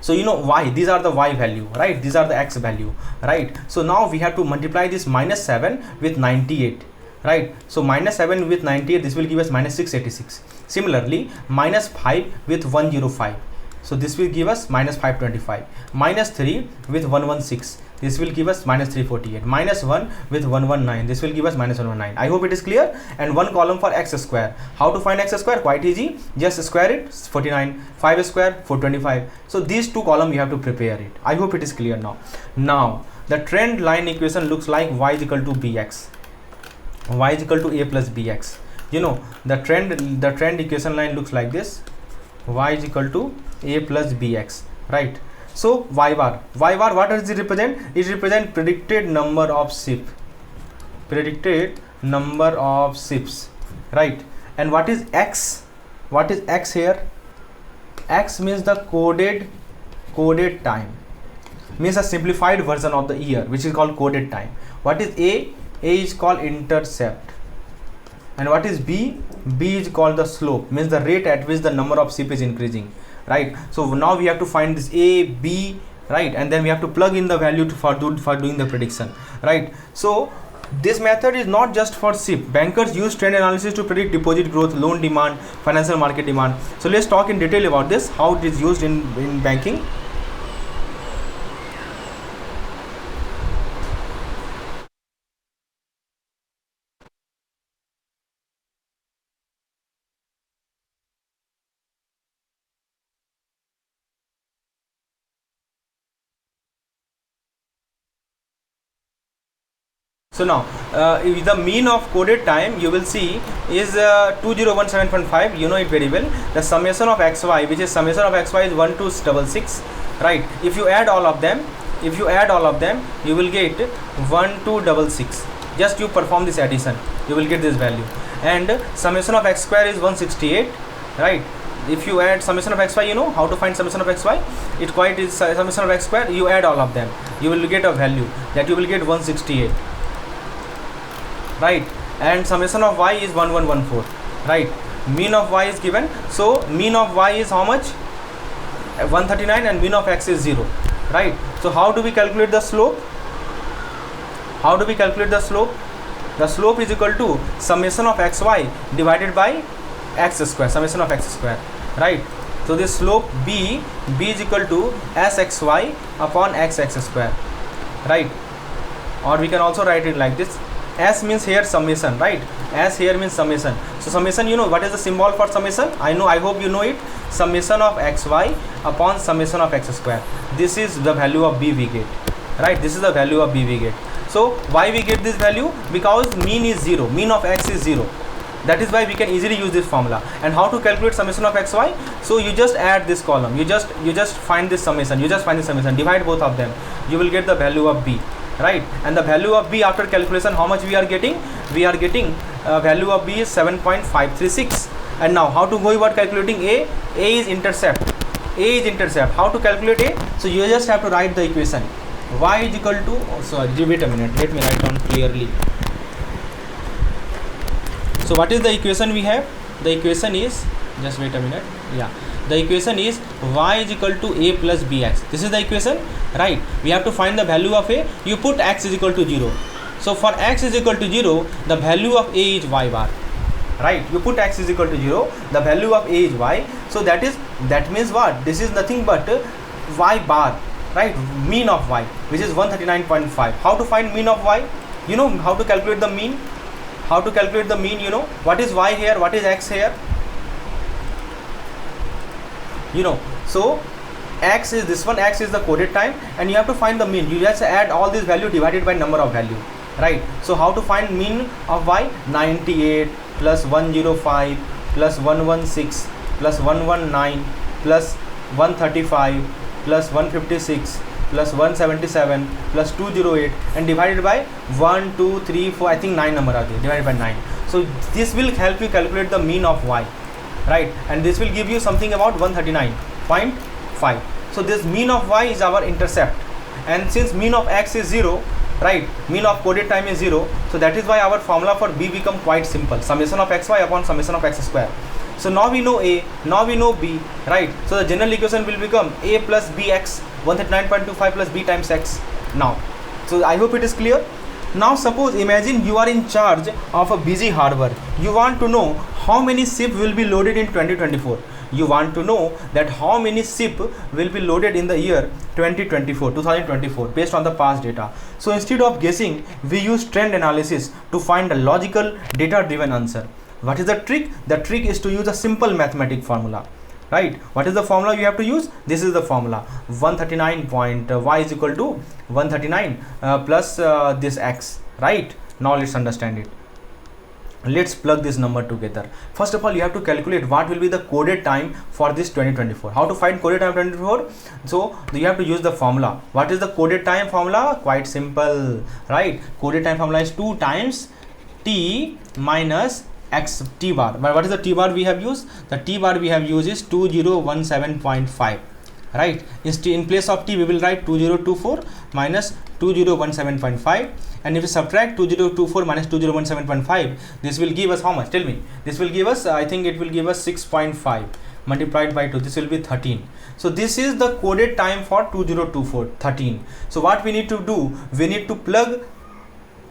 So you know y, these are the y value, right? These are the x value, right? So now we have to multiply this minus 7 with 98, right? So minus 7 with 98, this will give us minus 686. Similarly, minus 5 with 105. So this will give us minus 525. Minus 3 with 116. This will give us minus 348. Minus 1 with 119. This will give us minus 119. I hope it is clear. And one column for x square. How to find x square? Quite easy. Just square it, 49. 5 square, 425. So these two columns you have to prepare it. I hope it is clear now. Now the trend line equation looks like y is equal to bx. Y is equal to a plus bx. You know, the trend equation line looks like this. Y is equal to a plus bx, right? So y bar, what does it represent? It represents predicted number of ships, right? And what is x? What is x here? X means the coded time, means a simplified version of the year, which is called coded time. What is a? A is called intercept. And what is b? B is called the slope, means the rate at which the number of ship is increasing, right? So now we have to find this a, b, right? And then we have to plug in the value for doing the prediction, right? So this method is not just for SIP. Bankers use trend analysis to predict deposit growth, loan demand, financial market demand. So let's talk in detail about this, how it is used in banking. So now the mean of coded time you will see is 201.7.5. You know it very well. The summation of xy, which is summation of xy, is 1266, right? If you add all of them, you will get 1266. Just you perform this addition, you will get this value. And summation of x square is 168, right? If you add summation of xy, you know how to find summation of xy. It quite is summation of x square. You add all of them, you will get a value that you will get 168. Right, and summation of y is 1114, right? Mean of y is given, so mean of y is how much? 139, and mean of x is 0, right? So how do we calculate the slope? The slope is equal to summation of xy divided by x square, summation of x square, right? So this slope b is equal to sxy upon x square, right? Or we can also write it like this. S means here summation, right? S here means summation. So summation, you know what is the symbol for summation? I hope you know it. Summation of xy upon summation of x square. This is the value of b we get, right? This is the value of b we get. So why we get this value? Because mean is 0, mean of x is 0. That is why we can easily use this formula. And how to calculate summation of xy? So you just add this column, you just find this summation, divide both of them, you will get the value of b, right? And the value of b after calculation, how much we are getting? We are getting value of b is 7.536. And now how to go about calculating a? A is intercept. How to calculate a? So you just have to write the equation y is equal to, wait a minute, let me write down clearly. So what is the equation we have? The equation is, just wait a minute, yeah, the equation is y is equal to a plus bx. This is the equation, right? We have to find the value of a. You put x is equal to 0. So for x is equal to 0, the value of a is y bar, right? You put x is equal to 0, the value of a is y. So that means what? This is nothing but y bar, right? Mean of y, which is 139.5. How to find mean of y? You know how to calculate the mean? How to calculate the mean? You know what is y here, what is x here? You know, so x is this one, x is the coded time, and you have to find the mean. You just add all this value divided by number of value, right? So how to find mean of y? 98 plus 105 plus 116 plus 119 plus 135 plus 156 plus 177 plus 208 and divided by 1, 2, 3, 4, I think 9 number are there, divided by 9. So this will help you calculate the mean of y, right? And this will give you something about 139.5. So this mean of y is our intercept, and since mean of x is 0, right, mean of coded time is 0, so that is why our formula for b become quite simple, summation of xy upon summation of x square. So now we know a, now we know b, right? So the general equation will become a plus bx, 139.25 plus b times x. Now, so I hope it is clear. Now suppose, imagine you are in charge of a busy harbor. You want to know how many ships will be loaded in 2024. You want to know that how many ships will be loaded in the year 2024 based on the past data. So instead of guessing, we use trend analysis to find a logical data driven answer. What is the trick? The trick is to use a simple mathematic formula, right? What is the formula you have to use? This is the formula, 139 point y is equal to 139 plus this x, right? Now let's understand it. Let's plug this number together. First of all, you have to calculate what will be the coded time for this 2024. How to find coded time 2024? So you have to use the formula. What is the coded time formula? Quite simple, right? Coded time formula is 2 times t minus x t bar. But what is the t bar we have used? The t bar we have used is 2017.5, right? In place of t we will write 2024 minus 2017.5, and if you subtract 2024 minus 2017.5, this will give us how much? Tell me. This will give us, I think it will give us 6.5 multiplied by 2. This will be 13. So this is the coded time for 2024, 13. So what we need to do? We need to plug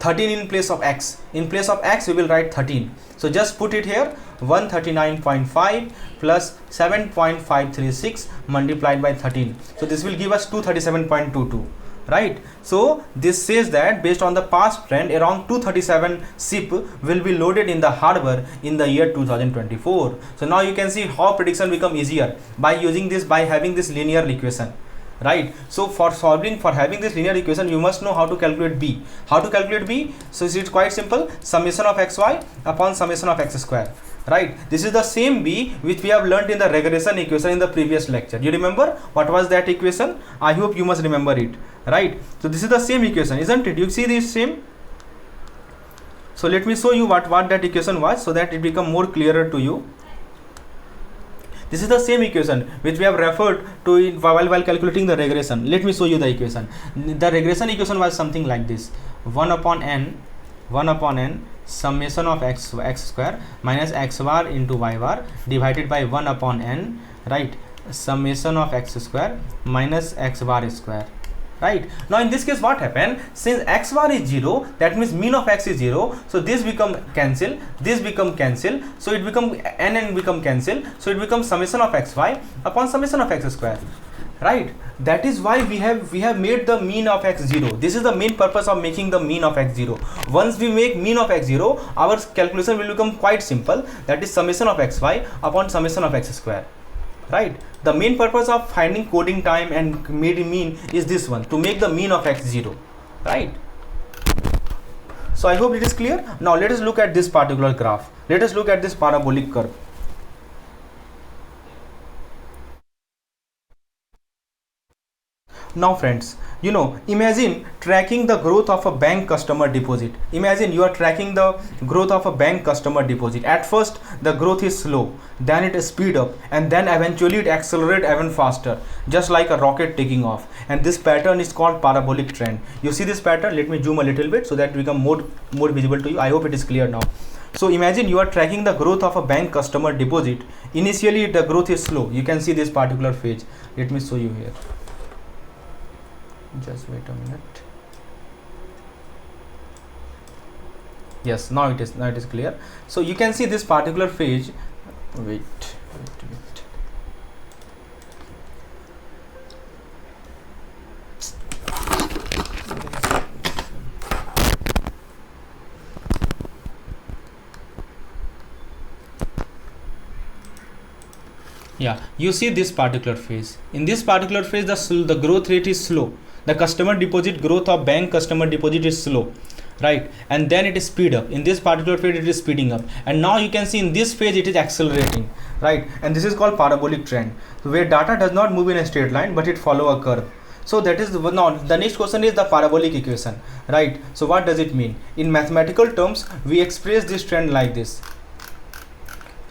13 in place of x. In place of x we will write 13. So just put it here, 139.5 plus 7.536 multiplied by 13. So this will give us 237.22, right? So this says that based on the past trend, around 237 ship will be loaded in the harbor in the year 2024. So now you can see how prediction become easier by using this, by having this linear equation, right? So for having this linear equation, you must know how to calculate b. How to calculate b? So it's quite simple, summation of xy upon summation of x square, right? This is the same b which we have learnt in the regression equation in the previous lecture. You remember what was that equation? I hope you must remember it, right? So this is the same equation, isn't it? You see this same. So let me show you what that equation was, so that it become more clearer to you. This is the same equation which we have referred to while calculating the regression. Let me show you the equation. The regression equation was something like this: 1 upon n summation of x square minus x bar into y bar divided by 1 upon n, right, summation of x square minus x bar square, right? Now in this case what happened? Since x bar is 0, that means mean of x is 0, so this become cancel, this become cancel, so it become n become cancel, so it becomes summation of xy upon summation of x square, right? That is why we have made the mean of x0. This is the main purpose of making the mean of x0. Once we make mean of x0, our calculation will become quite simple, that is summation of xy upon summation of x square, right? The main purpose of finding coding time and mean is this one, to make the mean of x0, right? So I hope it is clear. Now let us look at this particular graph. Let us look at this parabolic curve. Now friends, imagine tracking the growth of a bank customer deposit. Imagine you are tracking the growth of a bank customer deposit. At first the growth is slow, then it speed up, and then eventually it accelerate even faster, just like a rocket taking off. And this pattern is called parabolic trend. You see this pattern? Let me zoom a little bit so that it become more visible to you. I hope it is clear now. So imagine you are tracking the growth of a bank customer deposit. Initially the growth is slow. You can see this particular phase. Let me show you here. Just wait a minute. Yes, now it is clear. So you can see this particular phase. Wait. Yeah, you see this particular phase. In this particular phase, the growth rate is slow. The customer deposit growth of bank customer deposit is slow, right? And then it is speed up. In this particular phase it is speeding up, and now you can see in this phase it is accelerating, right? And this is called parabolic trend, where data does not move in a straight line but it follow a curve. So that is now the next question is the parabolic equation, right? So what does it mean? In mathematical terms we express this trend like this,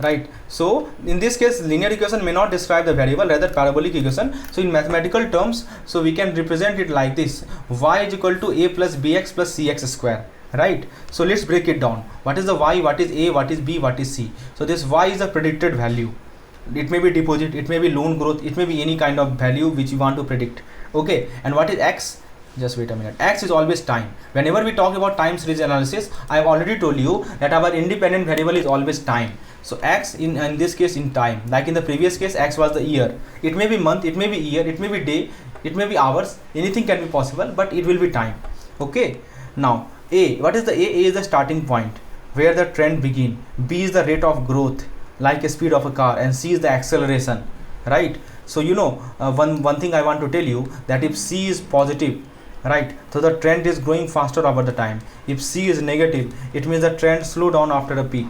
right? So in this case linear equation may not describe the variable, rather parabolic equation. So in mathematical terms, so we can represent it like this: y is equal to a plus bx plus cx square, right? So let's break it down. What is the y, what is a, what is b, what is c? So this y is a predicted value. It may be deposit, it may be loan growth, it may be any kind of value which you want to predict, okay? And what is x? Just wait a minute. X is always time. Whenever we talk about time series analysis, I have already told you that our independent variable is always time. So x in this case in time, like in the previous case x was the year. It may be month, it may be year, it may be day, it may be hours, anything can be possible, but it will be time, okay? Now a, what is the a? A is the starting point where the trend begin. B is the rate of growth, like a speed of a car, and c is the acceleration, right? So one thing I want to tell you, that if c is positive, right, so the trend is growing faster over the time. If c is negative, it means the trend slow down after a peak.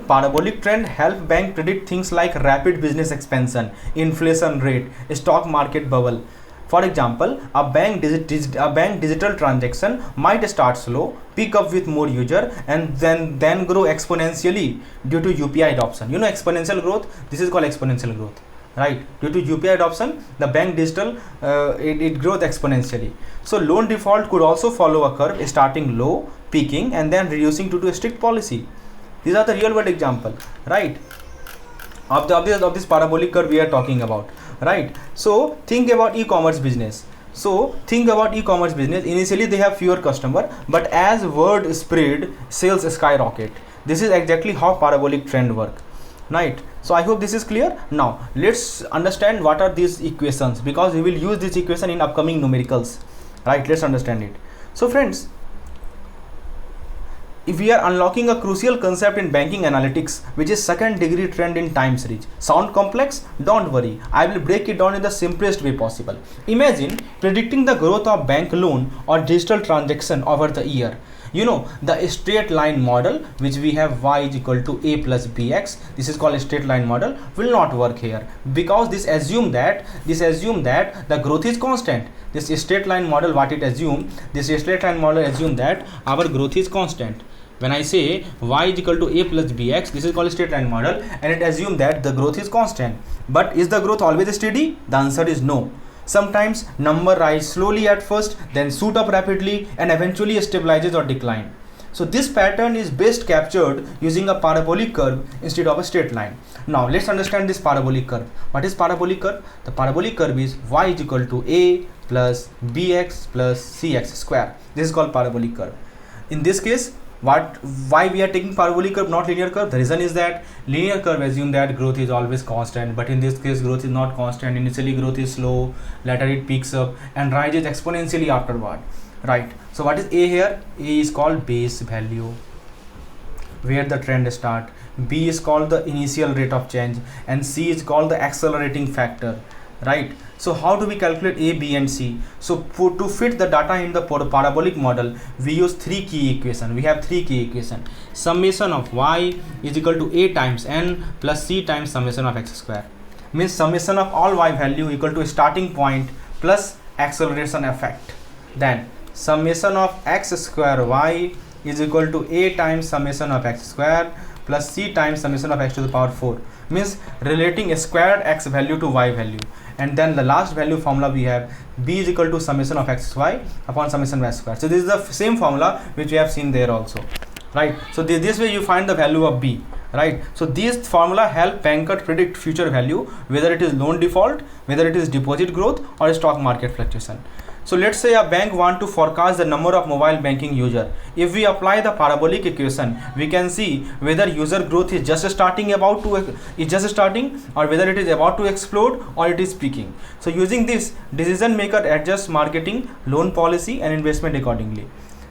Parabolic trend help bank predict things like rapid business expansion, inflation rate, stock market bubble. For example, a bank digital transaction might start slow, pick up with more user, and then grow exponentially due to UPI adoption. Exponential growth, this is called exponential growth, right? Due to UPI adoption, the bank digital it grows exponentially. So loan default could also follow a curve, starting low, peaking, and then reducing due to a strict policy. These are the real world example, right, of this parabolic curve we are talking about, right? So think about e-commerce business. Initially they have fewer customer, but as word spread, sales skyrocket. This is exactly how parabolic trend work, right? So I hope this is clear. Now let's understand what are these equations, because we will use this equation in upcoming numericals, right? Let's understand it. So friends, if we are unlocking a crucial concept in banking analytics, which is second degree trend in time series. Sound complex? Don't worry, I will break it down in the simplest way possible. Imagine predicting the growth of bank loan or digital transaction over the year. The straight line model, which we have y is equal to a plus bx, this is called a straight line model, will not work here, because this assume that the growth is constant. This straight line model, what it assume, that our growth is constant. When I say y is equal to a plus bx, this is called a straight line model, and it assumes that the growth is constant. But is the growth always steady? The answer is no. Sometimes number rise slowly at first, then shoot up rapidly, and eventually stabilizes or decline. So this pattern is best captured using a parabolic curve instead of a straight line. Now let's understand this parabolic curve. What is parabolic curve? The parabolic curve is y is equal to a plus bx plus cx square. This is called parabolic curve. In this case, Why we are taking parabolic curve, not linear curve? The reason is that linear curve assume that growth is always constant, but in this case growth is not constant. Initially growth is slow, later it peaks up and rises exponentially afterward, right? So what is A here? A is called base value, where the trend start. B is called the initial rate of change, and C is called the accelerating factor, right? So how do we calculate A, B and C? So to fit the data in the parabolic model, we use three key equation. We have three key equation. Summation of y is equal to A times n plus C times summation of x square. Means summation of all y value equal to starting point plus acceleration effect. Then summation of x square y is equal to A times summation of x square plus C times summation of x to the power 4. Means relating squared x value to y value. And then the last value formula we have, b is equal to summation of xy upon summation of y square. So this is the same formula which we have seen there also, right? So this way you find the value of b, right? So this formula help banker predict future value, whether it is loan default, whether it is deposit growth or stock market fluctuation. So let's say a bank want to forecast the number of mobile banking user. If we apply the parabolic equation, we can see whether user growth is just starting or whether it is about to explode or it is peaking. So using this, decision maker adjusts marketing, loan policy and investment accordingly.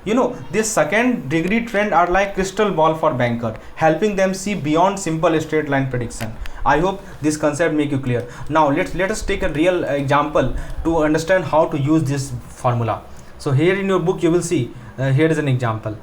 You know, this second degree trend are like crystal ball for banker, helping them see beyond simple straight line prediction. I hope this concept make you clear. Now let us take a real example to understand how to use this formula. So here in your book you will see, here is an example.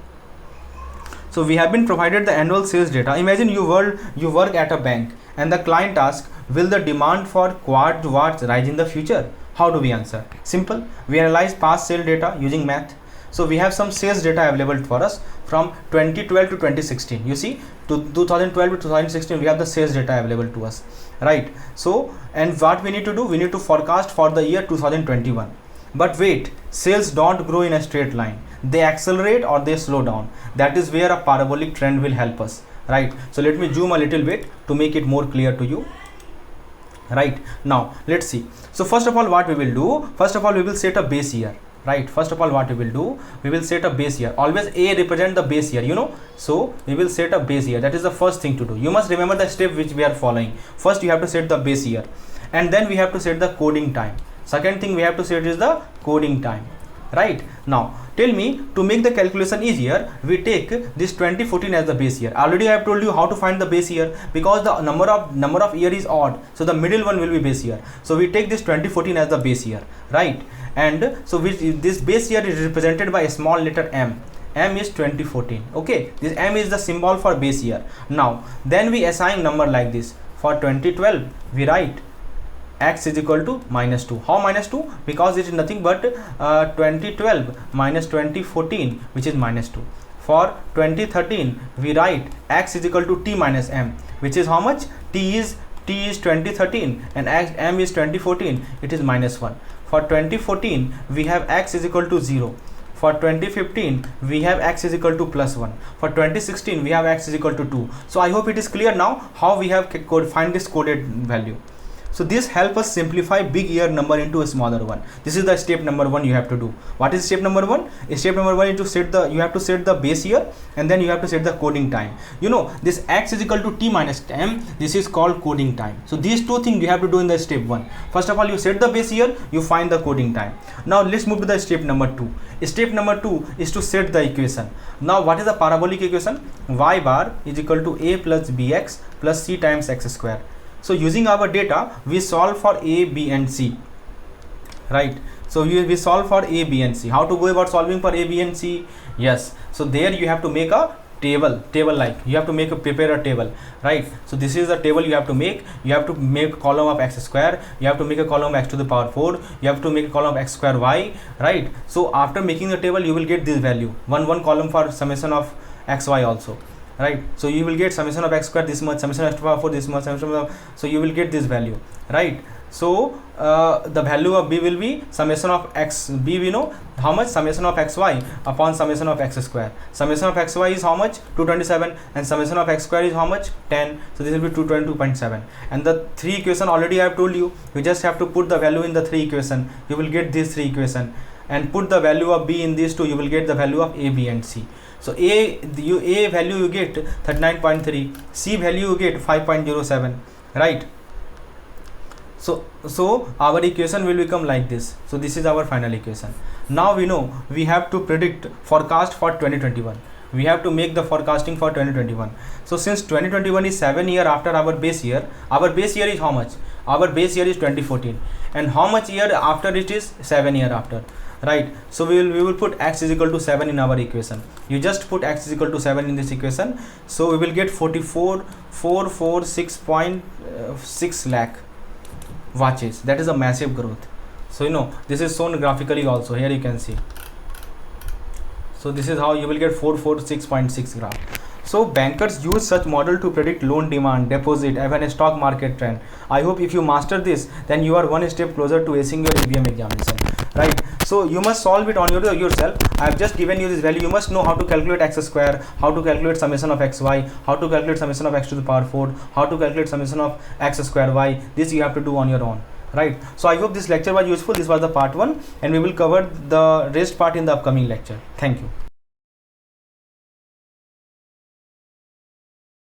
So we have been provided the annual sales data. Imagine you work at a bank and the client asks, will the demand for quad watch rise in the future? How do we answer? Simple. We analyze past sale data using math. So we have some sales data available for us from 2012 to 2016. You see, to 2012 to 2016 we have the sales data available to us, right? So and what we need to do, we need to forecast for the year 2021. But wait, sales don't grow in a straight line. They accelerate or they slow down. That is where a parabolic trend will help us, right? So let me zoom a little bit to make it more clear to you. Right, now let's see. So first of all what we will do, first of all we will set a base year. Right, first of all what we will do, we will set a base year. Always A represent the base year, you know. So we will set a base year. That is the first thing to do. You must remember the step which we are following. First you have to set the base year, and then we have to set the coding time. Second thing we have to set is the coding time. Right, now tell me, to make the calculation easier, we take this 2014 as the base year. Already I have told you how to find the base year, because the number of year is odd, so the middle one will be base year. So we take this 2014 as the base year, right? And so this base year is represented by a small letter m. M is 2014. Okay, this m is the symbol for base year. Now then we assign number like this. For 2012 we write x is equal to -2. How -2? Because it is nothing but 2012 minus 2014, which is -2. For 2013 we write x is equal to t minus m, which is how much? T is 2013 and m is 2014, it is -1. For 2014 we have x is equal to 0. For 2015 we have x is equal to +1. For 2016 we have x is equal to 2. So I hope it is clear now how we have find this coded value. So this help us simplify big year number into a smaller one. This is the step number 1 you have to do. What is step number 1? Step number 1 is to you have to set the base year, and then you have to set the coding time. You know, this x is equal to t minus m, this is called coding time. So these two things you have to do in the step 1. First of all you set the base year, you find the coding time. Now let's move to the step number 2. Step number 2 is to set the equation. Now what is the parabolic equation? Y bar is equal to a plus bx plus c times x square. So using our data we solve for a, b and c, right? So we solve for a, b and c. How to go about solving for a, b and c? Yes, so there you have to make a table like you have to prepare a table, right? So this is the table you have to make. You have to make a column of x square, you have to make a column x to the power 4, you have to make a column of x square y, right? So after making the table you will get this value, one column for summation of xy also, right? So you will get summation of x square this much, summation of x to the power 4 this much, summation of, so you will get this value, right? So the value of b will be summation of x, b we know how much, summation of xy upon summation of x square. Summation of xy is how much? 227, and summation of x square is how much? 10. So this will be 222.7. And the 3 equation already I have told you, you just have to put the value in the 3 equation, you will get these 3 equation, and put the value of b in these two, you will get the value of a, b and c. So A value you get 39.3, C value you get 5.07, right? So our equation will become like this. So this is our final equation. Now we know we have to predict forecast for 2021. We have to make the forecasting for 2021. So since 2021 is 7 year after our base year is how much? Our base year is 2014, and how much year after it is 7 year after, right? So we will put x is equal to 7 in our equation. You just put x is equal to 7 in this equation. So we will get 446.6 lakh watches. That is a massive growth. So this is shown graphically also. Here you can see. So this is how you will get 446.6 graph. So bankers use such model to predict loan demand, deposit, even a stock market trend. I hope if you master this, then you are one step closer to acing your ABM examination, right? So you must solve it on yourself. I have just given you this value. You must know how to calculate x square, how to calculate summation of xy, how to calculate summation of x to the power 4, how to calculate summation of x square y. This you have to do on your own, right? So I hope this lecture was useful. This was the part 1, and we will cover the rest part in the upcoming lecture. Thank you.